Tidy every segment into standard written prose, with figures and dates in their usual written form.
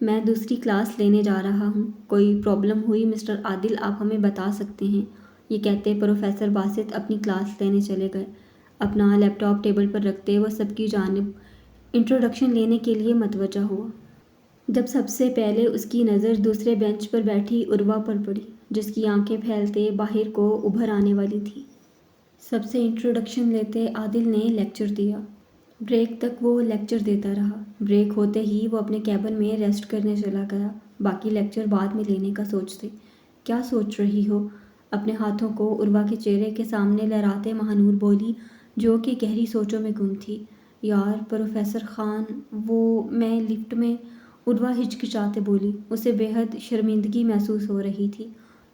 میں دوسری کلاس لینے جا رہا ہوں، کوئی پرابلم ہوئی مسٹر عادل آپ ہمیں بتا سکتے ہیں۔ یہ کہتے پروفیسر باسط اپنی کلاس لینے چلے گئے۔ اپنا لیپ ٹاپ ٹیبل پر رکھتے وہ سب کی جانب انٹروڈکشن لینے کے لیے متوجہ ہوا، جب سب سے پہلے اس کی نظر دوسرے بینچ پر بیٹھی عروہ پر پڑی، جس کی آنکھیں پھیلتے باہر کو ابھر آنے والی تھی۔ سب سے انٹروڈکشن لیتے عادل نے لیکچر دیا۔ بریک تک وہ لیکچر دیتا رہا۔ بریک ہوتے ہی وہ اپنے کیبن میں ریسٹ کرنے چلا گیا۔ باقی لیکچر بعد میں لینے کا سوچتے۔ کیا سوچ رہی ہو؟ اپنے ہاتھوں کو عروہ کے چہرے کے سامنے لہراتے مہانور بولی، جو کہ گہری سوچوں میں گم تھی۔ یار پروفیسر خان، میں لفٹ میں، عروہ ہچکچاتے بولی۔ اسے بے حد شرمندگی محسوس ہو رہی تھی۔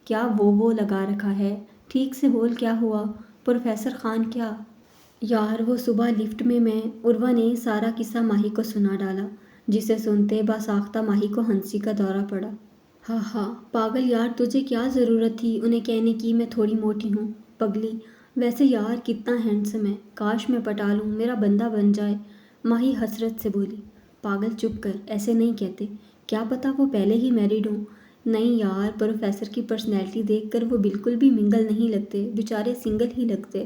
کیا وہ لگا رکھا ہے؟ ٹھیک سے بول، کیا ہوا؟ پروفیسر خان کیا؟ یار وہ صبح لفٹ میں عروہ نے سارا قصہ ماہی کو سنا ڈالا، جسے سنتے باساختہ ماہی کو ہنسی کا دورہ پڑا۔ ہاں پاگل یار، تجھے کیا ضرورت تھی انہیں کہنے کی میں تھوڑی موٹی ہوں؟ پگلی، ویسے یار کتنا ہینڈسم ہے، کاش میں پٹا لوں، میرا بندہ بن جائے، ماہی حسرت سے بولی۔ پاگل چپ کر، ایسے نہیں کہتے، کیا پتا وہ پہلے ہی میرڈ ہوں۔ نہیں یار، پروفیسر کی پرسنالٹی دیکھ کر وہ بالکل بھی منگل نہیں لگتے، بیچارے سنگل ہی لگتے۔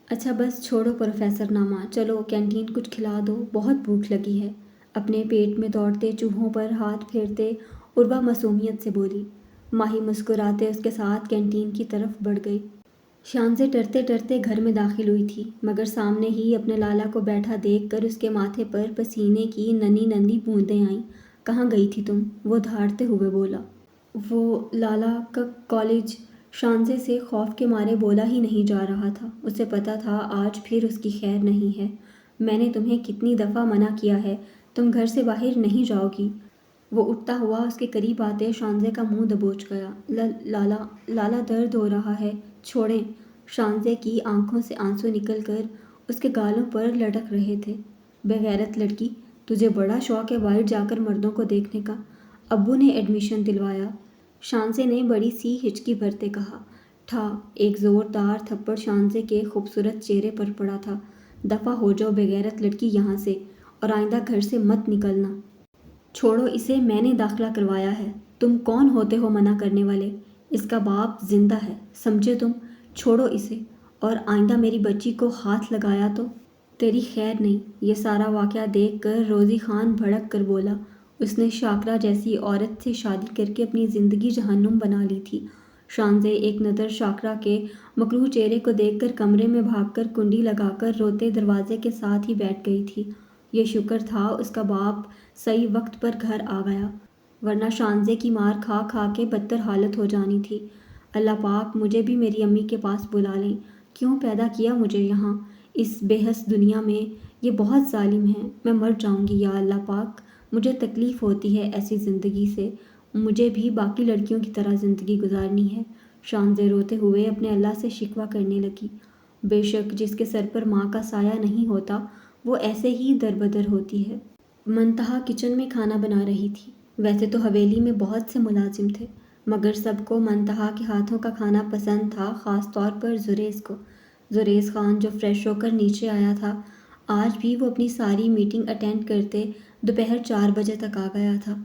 اچھا بس چھوڑو پروفیسر نامہ، چلو کینٹین کچھ کھلا دو، بہت بھوک لگی ہے۔ اپنے پیٹ میں دوڑتے چوہوں پر ہاتھ پھیرتے عروہ معصومیت سے بولی۔ ماہی مسکراتے اس کے ساتھ کینٹین کی طرف بڑھ گئی۔ شانزے ڈرتے ڈرتے گھر میں داخل ہوئی تھی، مگر سامنے ہی اپنے لالا کو بیٹھا دیکھ کر اس کے ماتھے پر پسینے کی ننھی ننھی بوندیں آئیں۔ کہاں گئی تھی تم؟ وہ دھاڑتے ہوئے بولا۔ وہ لالا کا کالج، شانزے سے خوف کے مارے بولا ہی نہیں جا رہا تھا۔ اسے پتا تھا آج پھر اس کی خیر نہیں ہے۔ میں نے تمہیں کتنی دفعہ منع کیا ہے، تم گھر سے باہر نہیں جاؤ گی۔ وہ اٹھتا ہوا اس کے قریب آتے شانزے کا منہ دبوچ گیا۔ لالا درد ہو رہا ہے، چھوڑیں۔ شانزے کی آنکھوں سے آنسو نکل کر اس کے گالوں پر لٹک رہے تھے۔ بے غیرت لڑکی، تجھے بڑا شوق ہے باہر جا کر مردوں کو دیکھنے کا۔ ابو نے ایڈمیشن دلوایا، شانزے نے بڑی سی ہچکی بھرتے کہا۔ ٹھا، ایک زوردار تھپڑ شانزے کے خوبصورت چہرے پر پڑا تھا۔ دفع ہو جاؤ بے غیرت لڑکی یہاں سے، اور آئندہ گھر سے مت نکلنا۔ چھوڑو اسے، میں نے داخلہ کروایا ہے، تم کون ہوتے ہو منع کرنے والے؟ اس کا باپ زندہ ہے، سمجھے تم؟ چھوڑو اسے، اور آئندہ میری بچی کو ہاتھ لگایا تو تیری خیر نہیں۔ یہ سارا واقعہ دیکھ کر روزی خان بھڑک کر بولا۔ اس نے شاکرا جیسی عورت سے شادی کر کے اپنی زندگی جہنم بنا لی تھی۔ شانزے ایک نظر شاکرا کے مکروہ چہرے کو دیکھ کر کمرے میں بھاگ کر کنڈی لگا کر روتے دروازے کے ساتھ ہی بیٹھ گئی تھی۔ یہ شکر تھا اس کا باپ صحیح وقت پر گھر آ گیا، ورنہ شانزے کی مار کھا کھا کے بدتر حالت ہو جانی تھی۔ اللہ پاک مجھے بھی میری امی کے پاس بلا لیں، کیوں پیدا کیا مجھے یہاں اس بے حس دنیا میں؟ یہ بہت ظالم ہے، میں مر جاؤں گی یا اللہ پاک، مجھے تکلیف ہوتی ہے ایسی زندگی سے، مجھے بھی باقی لڑکیوں کی طرح زندگی گزارنی ہے۔ شانزے روتے ہوئے اپنے اللہ سے شکوہ کرنے لگی۔ بے شک جس کے سر پر ماں کا سایہ نہیں ہوتا وہ ایسے ہی دربدر ہوتی ہے۔ منتہا کچن میں کھانا بنا رہی تھی۔ ویسے تو حویلی میں بہت سے ملازم تھے، مگر سب کو منتہا کے ہاتھوں کا کھانا پسند تھا، خاص طور پر زریز کو۔ زریز خان جو فریش ہو کر نیچے آیا تھا، آج بھی وہ اپنی ساری میٹنگ اٹینڈ کرتے دوپہر 4 بجے تک آ گیا تھا۔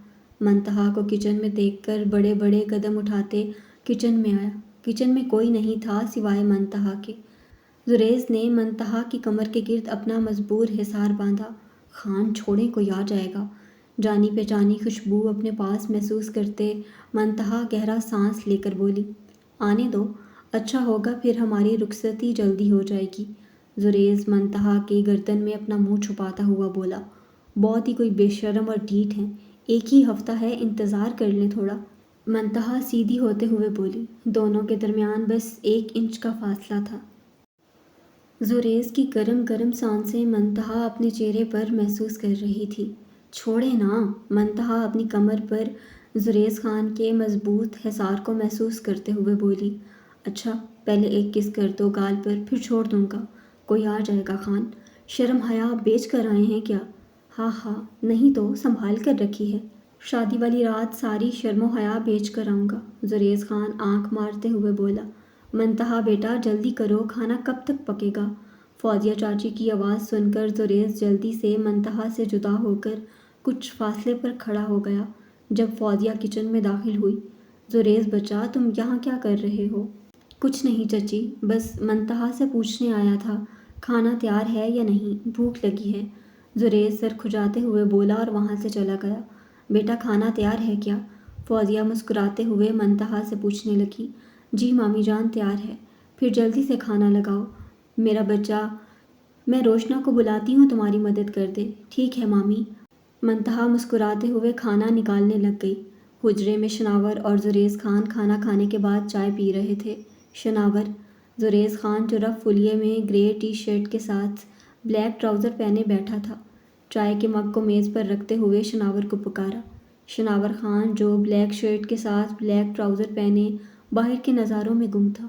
منتہا کو کچن میں دیکھ کر بڑے بڑے قدم اٹھاتے کچن میں آیا۔ کچن میں کوئی نہیں تھا سوائے منتہا کے۔ زریز نے منتہا کی کمر کے گرد اپنا مضبوط حصار باندھا۔ خان چھوڑیں، کوئی آ جائے گا۔ جانی پہچانی خوشبو اپنے پاس محسوس کرتے منتہا گہرا سانس لے کر بولی، آنے دو، اچھا ہوگا پھر ہماری رخصتی جلدی ہو جائے گی۔ زریز منتہا کی گردن میں اپنا منہ چھپاتا ہوا بولا، بہت ہی کوئی بے شرم اور ڈھیٹ ہیں، ایک ہی ہفتہ ہے، انتظار کر لیں تھوڑا۔ منتہا سیدھی ہوتے ہوئے بولی۔ دونوں کے درمیان بس 1 انچ کا فاصلہ تھا۔ زریز کی گرم گرم سانسیں منتہا اپنے چہرے پر محسوس کر رہی تھی۔ چھوڑیں نا، منتہا اپنی کمر پر زریز خان کے مضبوط حصار کو محسوس کرتے ہوئے بولی۔ اچھا پہلے ایک کس کر دو گال پر، پھر چھوڑ دوں گا، کوئی آ جائے گا۔ خان شرم حیا بیچ کر آئے ہیں کیا؟ ہاں نہیں تو سنبھال کر رکھی ہے، شادی والی رات ساری شرم و حیا بیچ کر آؤں گا۔ زریز خان آنکھ مارتے ہوئے بولا۔ منتہا بیٹا جلدی کرو، کھانا کب تک پکے گا؟ فوزیہ چاچی کی آواز سن کر زریز جلدی سے منتہا سے جدا ہو کر کچھ فاصلے پر کھڑا ہو گیا۔ جب فوزیہ کچن میں داخل ہوئی۔ زریز بچہ، تم یہاں کیا کر رہے ہو؟ کچھ نہیں چچی، بس منتہا سے پوچھنے آیا تھا کھانا تیار ہے یا نہیں، بھوک لگی ہے۔ زریز سر کھجاتے ہوئے بولا اور وہاں سے چلا گیا۔ بیٹا کھانا تیار ہے کیا؟ فوزیہ مسکراتے ہوئے منتہا سے پوچھنے لگی۔ جی مامی جان تیار ہے۔ پھر جلدی سے کھانا لگاؤ میرا بچہ، میں روشنا کو بلاتی ہوں تمہاری مدد کر دے۔ ٹھیک ہے مامی۔ منتہا مسکراتے ہوئے کھانا نکالنے لگ گئی۔ حجرے میں شناور اور زریز خان کھانا کھانے کے بعد چائے پی رہے تھے۔ شناور، زریز خان جو رف فلیے میں گرے ٹی شرٹ کے ساتھ بلیک ٹراؤزر پہنے بیٹھا تھا، چائے کے مگ کو میز پر رکھتے ہوئے شناور کو پکارا۔ شناور خان جو بلیک شرٹ کے ساتھ بلیک ٹراؤزر پہنے باہر کے نظاروں میں گم تھا۔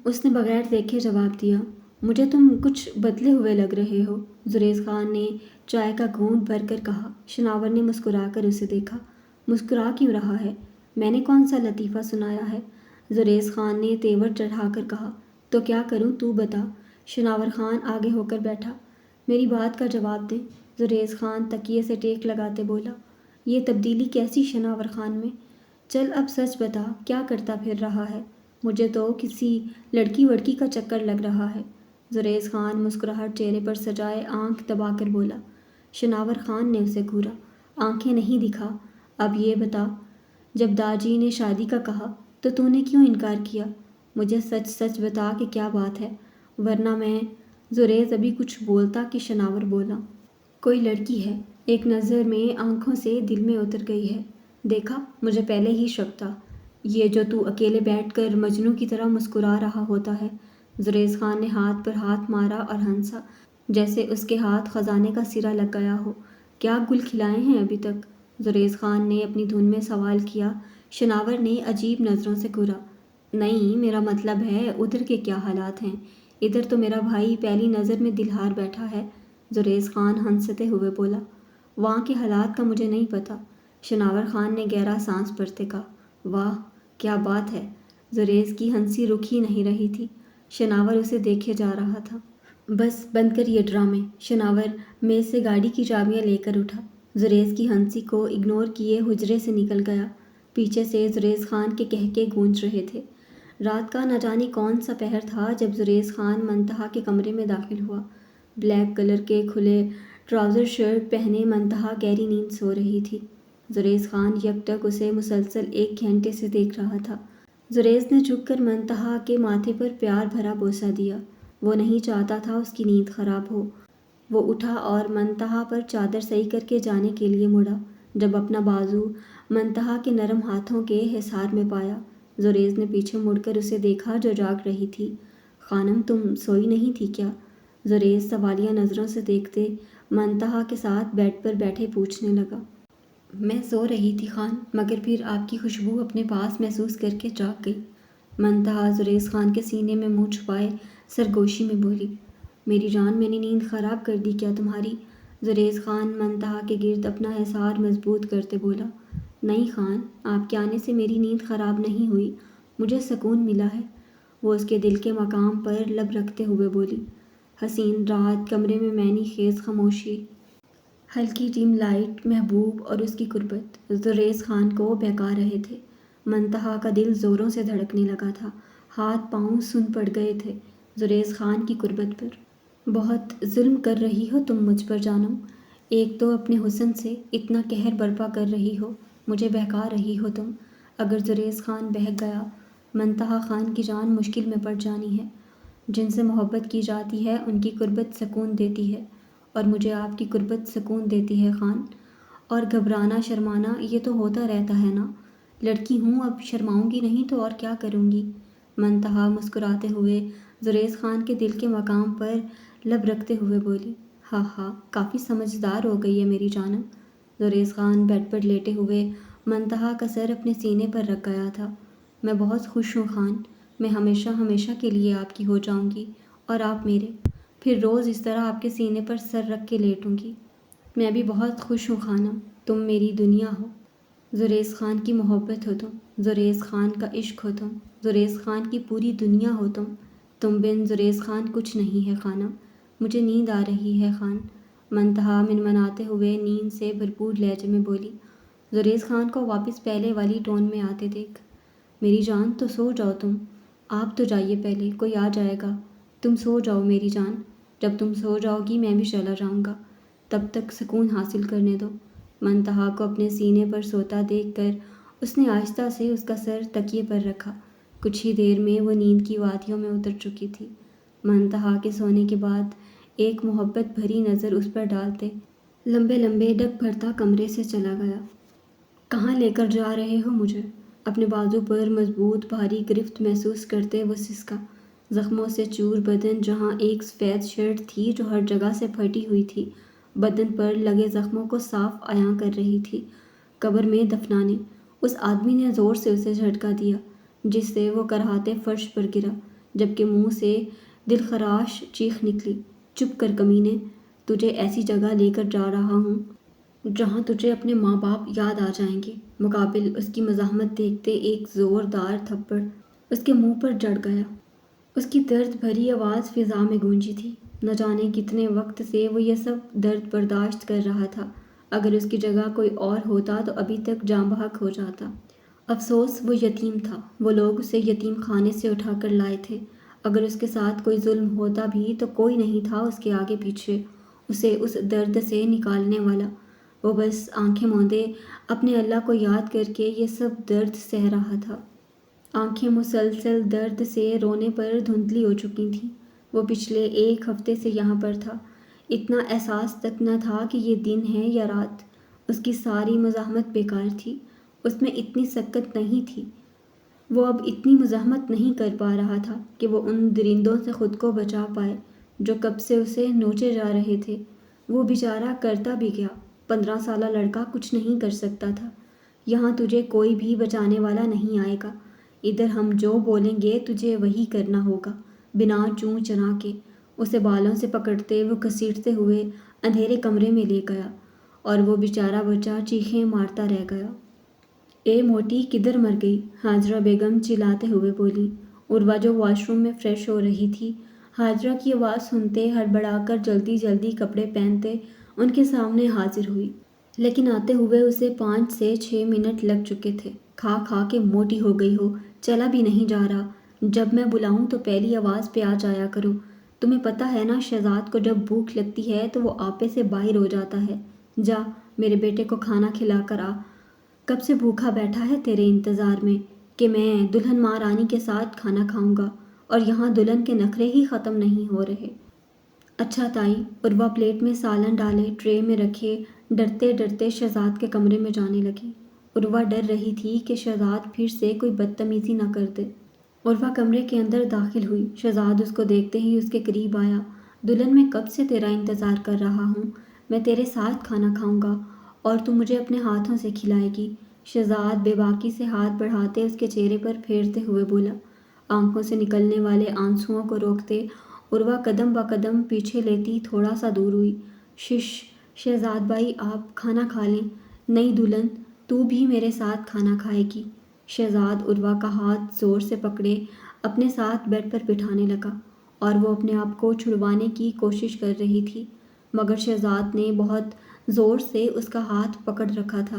اس نے بغیر دیکھے جواب دیا۔ مجھے تم کچھ بدلے ہوئے لگ رہے ہو، زریز خان نے چائے کا گھونٹ بھر کر کہا۔ شناور نے مسکرا کر اسے دیکھا۔ مسکرا کیوں رہا ہے؟ میں نے کون سا لطیفہ سنایا ہے؟ زریز خان نے تیور چڑھا کر کہا۔ تو کیا کروں تو بتا۔ شناور خان آگے ہو کر بیٹھا۔ میری بات کا جواب دیں، زریز خان تکیے سے ٹیک لگاتے بولا۔ یہ تبدیلی کیسی شناور خان میں؟ چل اب سچ بتا، کیا کرتا پھر رہا ہے؟ مجھے تو کسی لڑکی وڑکی کا چکر لگ رہا ہے۔ زریز خان مسکراہٹ چہرے پر سجائے آنکھ دبا کر بولا۔ شناور خان نے اسے گھورا۔ آنکھیں نہیں دکھا، اب یہ بتا، جب داجی نے شادی کا کہا تو نے کیوں انکار کیا؟ مجھے سچ سچ بتا کہ کیا بات ہے، ورنہ میں… زریز ابھی کچھ بولتا کہ شناور بولا۔ کوئی لڑکی ہے، ایک نظر میں آنکھوں سے دل میں اتر گئی ہے۔ دیکھا، مجھے پہلے ہی شک تھا، یہ جو تو اکیلے بیٹھ کر مجنوں کی طرح مسکرا رہا ہوتا ہے۔ زریز خان نے ہاتھ پر ہاتھ مارا اور ہنسا، جیسے اس کے ہاتھ خزانے کا سرا لگ گیا ہو۔ کیا گل کھلائے ہیں ابھی تک؟ زریز خان نے اپنی دھن میں سوال کیا۔ شناور نے عجیب نظروں سے گھورا۔ نہیں، میرا مطلب ہے ادھر کے کیا حالات ہیں؟ ادھر تو میرا بھائی پہلی نظر میں دلہار بیٹھا ہے۔ زریز خان ہنستے ہوئے بولا۔ وہاں کے حالات کا مجھے نہیں پتا، شناور خان نے گہرا سانس بھرتے کہا۔ واہ کیا بات ہے! زریز کی ہنسی رک ہی نہیں رہی تھی۔ شناور اسے دیکھے جا رہا تھا۔ بس بند کر یہ ڈرامے۔ شناور میز سے گاڑی کی چابیاں لے کر اٹھا۔ زریز کی ہنسی کو اگنور کیے حجرے سے نکل گیا۔ پیچھے سے زریز خان کے قہقہے گونج رہے تھے۔ رات کا نہ جانے کون سا پہر تھا جب زریز خان منتہا کے کمرے میں داخل ہوا۔ بلیک کلر کے کھلے ٹراؤزر شرٹ پہنے منتہا گہری نیند سو رہی تھی۔ زریز خان یک ٹک اسے مسلسل 1 گھنٹے سے دیکھ رہا تھا۔ زریز نے جھک کر منتہا کے ماتھے پر پیار بھرا بوسہ دیا۔ وہ نہیں چاہتا تھا اس کی نیند خراب ہو۔ وہ اٹھا اور منتہا پر چادر صحیح کر کے جانے کے لیے مڑا، جب اپنا بازو منتہا کے نرم ہاتھوں کے حصار میں پایا۔ زریز نے پیچھے مڑ کر اسے دیکھا جو جاگ رہی تھی۔ خانم تم سوئی نہیں تھی کیا؟ زریز سوالیہ نظروں سے دیکھتے منتہا کے ساتھ بیڈ پر بیٹھے پوچھنے لگا۔ میں سو رہی تھی خان، مگر پھر آپ کی خوشبو اپنے پاس محسوس کر کے جاگ گئی۔ منتہا زریز خان کے سینے میں منہ چھپائے سرگوشی میں بولی۔ میری جان، میں نے نیند خراب کر دی کیا تمہاری؟ زریز خان منتہا کے گرد اپنا حصار مضبوط کرتے بولا۔ نہیں خان، آپ کے آنے سے میری نیند خراب نہیں ہوئی، مجھے سکون ملا ہے، وہ اس کے دل کے مقام پر لب رکھتے ہوئے بولی۔ حسین رات، کمرے میں معنی خیز خاموشی، ہلکی ڈیم لائٹ، محبوب اور اس کی قربت زریز خان کو بہکا رہے تھے۔ منتہا کا دل زوروں سے دھڑکنے لگا تھا، ہاتھ پاؤں سن پڑ گئے تھے زریز خان کی قربت پر۔ بہت ظلم کر رہی ہو تم مجھ پر جانم، ایک تو اپنے حسن سے اتنا قہر برپا کر رہی ہو، مجھے بہکا رہی ہو تم۔ اگر زریز خان بہک گیا، منتہا خان کی جان مشکل میں پڑ جانی ہے۔ جن سے محبت کی جاتی ہے ان کی قربت سکون دیتی ہے، اور مجھے آپ کی قربت سکون دیتی ہے خان۔ اور گھبرانا شرمانا یہ تو ہوتا رہتا ہے نا، لڑکی ہوں اب شرماؤں گی نہیں تو اور کیا کروں گی؟ منتہا مسکراتے ہوئے زریز خان کے دل کے مقام پر لب رکھتے ہوئے بولی۔ ہاں ہاں، کافی سمجھدار ہو گئی ہے میری جانم۔ زریز خان بیڈ پر لیٹے ہوئے منتہا کا سر اپنے سینے پر رکھ گیا تھا۔ میں بہت خوش ہوں خان، میں ہمیشہ ہمیشہ کے لیے آپ کی ہو جاؤں گی اور آپ میرے، پھر روز اس طرح آپ کے سینے پر سر رکھ کے لیٹوں گی۔ میں بھی بہت خوش ہوں خانم، تم میری دنیا ہو، زریز خان کی محبت ہو تم، زریز خان کا عشق ہو تم، زریز خان کی پوری دنیا ہو تم بن زریز خان کچھ نہیں ہے خانم، مجھے نیند آ رہی ہے خان۔ منتہا منمناتے ہوئے نیند سے بھرپور لہجے میں بولی۔ زریز خان کو واپس پہلے والی ٹون میں آتے دیکھ، میری جان تو سو جاؤ تم، آپ تو جائیے پہلے، کوئی آ جائے گا، تم سو جاؤ میری جان، جب تم سو جاؤ گی میں بھی چلا جاؤں گا، تب تک سکون حاصل کرنے دو۔ منتہا کو اپنے سینے پر سوتا دیکھ کر اس نے آہستہ سے اس کا سر تکیے پر رکھا۔ کچھ ہی دیر میں وہ نیند کی وادیوں میں اتر چکی تھی۔ منتہا کے سونے کے بعد ایک محبت بھری نظر اس پر ڈالتے لمبے لمبے ڈگ بھرتا کمرے سے چلا گیا۔ کہاں لے کر جا رہے ہو مجھے؟ اپنے بازو پر مضبوط بھاری گرفت محسوس کرتے وہ سسکا۔ زخموں سے چور بدن، جہاں ایک سفید شرٹ تھی جو ہر جگہ سے پھٹی ہوئی تھی، بدن پر لگے زخموں کو صاف عیاں کر رہی تھی۔ قبر میں دفنانے، اس آدمی نے زور سے اسے جھٹکا دیا جس سے وہ کراہتے فرش پر گرا، جبکہ منہ سے دلخراش چیخ نکلی، چپ کر کمینے، تجھے ایسی جگہ لے کر جا رہا ہوں جہاں تجھے اپنے ماں باپ یاد آ جائیں گے۔ مقابل اس کی مزاحمت دیکھتے ایک زوردار تھپڑ اس کے منہ پر جڑ گیا۔ اس کی درد بھری آواز فضا میں گونجی تھی۔ نہ جانے کتنے وقت سے وہ یہ سب درد برداشت کر رہا تھا۔ اگر اس کی جگہ کوئی اور ہوتا تو ابھی تک جاں بحق ہو جاتا۔ افسوس وہ یتیم تھا، وہ لوگ اسے یتیم خانے سے اٹھا کر لائے تھے۔ اگر اس کے ساتھ کوئی ظلم ہوتا بھی تو کوئی نہیں تھا اس کے آگے پیچھے اسے اس درد سے نکالنے والا۔ وہ بس آنکھیں موندے اپنے اللہ کو یاد کر کے یہ سب درد سہ رہا تھا۔ آنکھیں مسلسل درد سے رونے پر دھندلی ہو چکی تھیں۔ وہ پچھلے ایک ہفتے سے یہاں پر تھا، اتنا احساس تک نہ تھا کہ یہ دن ہے یا رات۔ اس کی ساری مزاحمت بیکار تھی، اس میں اتنی سکت نہیں تھی۔ وہ اب اتنی مزاحمت نہیں کر پا رہا تھا کہ وہ ان درندوں سے خود کو بچا پائے جو کب سے اسے نوچے جا رہے تھے۔ وہ بیچارہ کرتا بھی گیا۔ 15 سالہ لڑکا کچھ نہیں کر سکتا تھا۔ یہاں تجھے کوئی بھی بچانے والا نہیں آئے گا، ادھر ہم جو بولیں گے تجھے وہی کرنا ہوگا، بنا چوں چرا کے۔ اسے بالوں سے پکڑتے وہ گھسیٹتے ہوئے اندھیرے کمرے میں لے گیا اور وہ بیچارہ بچہ چیخیں مارتا رہ گیا۔ اے موٹی کدھر مر گئی؟ ہاجرہ بیگم چلاتے ہوئے بولی۔ عروہ جو واش روم میں فریش ہو رہی تھی، ہاجرہ کی آواز سنتے ہڑبڑا کر جلدی جلدی کپڑے پہنتے ان کے سامنے حاضر ہوئی، لیکن آتے ہوئے اسے 5 سے 6 منٹ لگ چکے تھے۔ کھا کھا کے موٹی ہو گئی ہو، چلا بھی نہیں جا رہا، جب میں بلاؤں تو پہلی آواز پہ آ جایا کرو۔ تمہیں پتہ ہے نا شہزاد کو جب بھوک لگتی ہے تو وہ آپے سے باہر ہو جاتا ہے۔ جا میرے بیٹے کو کھانا کھلا کر آ، کب سے بھوکا بیٹھا ہے تیرے انتظار میں کہ میں دلہن مہارانی کے ساتھ کھانا کھاؤں گا، اور یہاں دلہن کے نخرے ہی ختم نہیں ہو رہے۔ اچھا تائی، عروہ پلیٹ میں سالن ڈالے ٹرے میں رکھے ڈرتے ڈرتے شہزاد کے کمرے میں جانے لگی۔ عروہ ڈر رہی تھی کہ شہزاد پھر سے کوئی بدتمیزی نہ کر دے۔ عروہ کمرے کے اندر داخل ہوئی۔ شہزاد اس کو دیکھتے ہی اس کے قریب آیا۔ دلہن میں کب سے تیرا انتظار کر رہا ہوں، میں تیرے ساتھ کھانا کھاؤں گا اور تو مجھے اپنے ہاتھوں سے کھلائے گی۔ شہزاد بے باکی سے ہاتھ بڑھاتے اس کے چہرے پر پھیرتے ہوئے بولا۔ آنکھوں سے نکلنے والے آنسوؤں کو روکتے عروہ قدم با قدم پیچھے لیتی تھوڑا سا دور ہوئی۔ شش شہزاد بھائی، آپ کھانا کھا لیں۔ نہیں دلہن، تو بھی میرے ساتھ کھانا کھائے گی۔ شہزاد عروہ کا ہاتھ زور سے پکڑے اپنے ساتھ بیڈ پر بٹھانے لگا اور وہ اپنے آپ کو چھڑوانے کی کوشش کر رہی تھی، مگر شہزاد نے بہت زور سے اس کا ہاتھ پکڑ رکھا تھا۔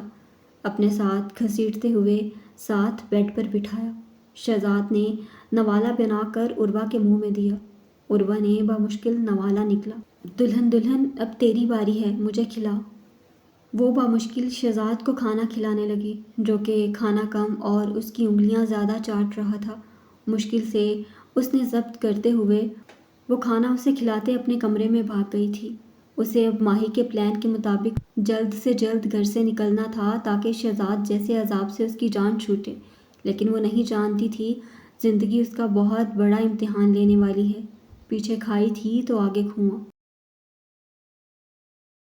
اپنے ساتھ گھسیٹتے ہوئے ساتھ بیڈ پر بٹھایا۔ شہزاد نے نوالہ بنا کر عروہ کے منہ میں دیا۔ عروہ نے بامشکل نوالہ نکلا۔ دلہن دلہن، اب تیری باری ہے، مجھے کھلا۔ وہ بامشکل شہزاد کو کھانا کھلانے لگی، جو کہ کھانا کم اور اس کی انگلیاں زیادہ چاٹ رہا تھا۔ مشکل سے اس نے ضبط کرتے ہوئے وہ کھانا اسے کھلاتے اپنے کمرے میں بھاگ گئی تھی۔ اسے اب ماہی کے پلان کے مطابق جلد سے جلد گھر سے نکلنا تھا تاکہ شہزاد جیسے عذاب سے اس کی جان چھوٹے، لیکن وہ نہیں جانتی تھی زندگی اس کا بہت بڑا امتحان لینے والی ہے۔ پیچھے کھائی تھی تو آگے کنواں۔